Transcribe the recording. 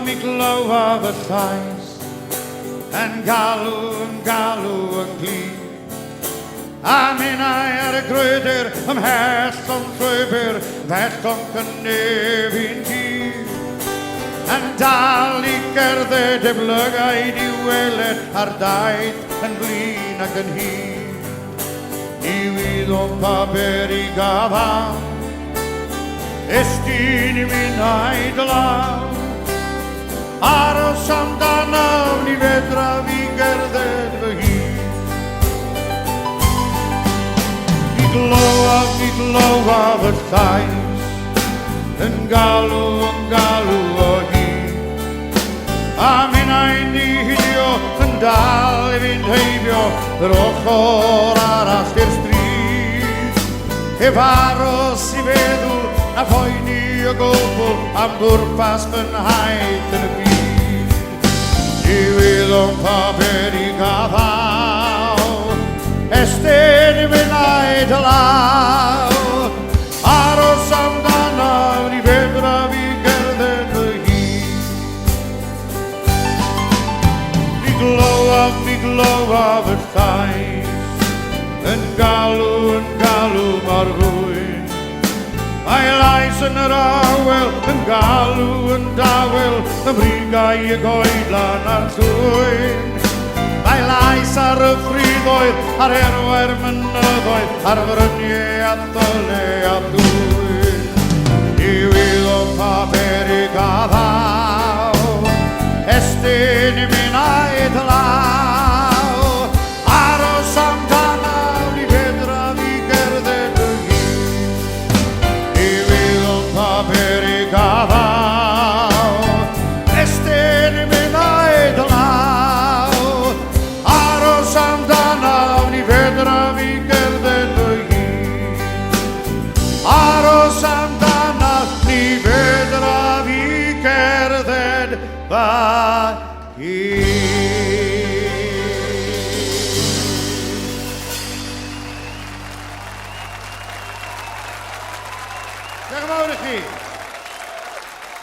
me glow of a thighs, and galw and glee. A minna gröder häst som tröber, värst om knöven tid. En dalik det blöga I de wellet deit en blina kan hi. I vid om paper I gavan, estin I min idolav. Aro samdan av ni vedra viger det hi. Me glow of a thighs, and galw o hi. A minna ni hidio, and dal yn heibio, yr ochr arall i'r stryd. Ef aros I feddwl, a phoeni o gwbl, am bwrpas fy nhaith yn y byd. Diwydd o'n paper I gafaw, estyn I mynd a'i dalaw. Aros amdanaw ni fedra fi gerdded fy hun. Me glow of y thighs, yn galw mor fwyn. Mae lais yn yr awel, yn galw yn dawel, y brigau y goedlan a'r twyn. Mae lais ar y ffridoedd, ar erwer mynyddoedd, ar fryniau a ddyle a dwyn. Diwydd o paper I gaddaw, estyn I mynd a'i dlaw. Aros amdanaw ni fedra fi gerdded fy hun. Diwydd o paper I gaddaw, estyn I mynd a'i dlaw. Amdanaw ni fedra fi gerdded fy hun. Aros amdanaw ni fedra fi gerdded fy hun. Diolch yn fawr I chi.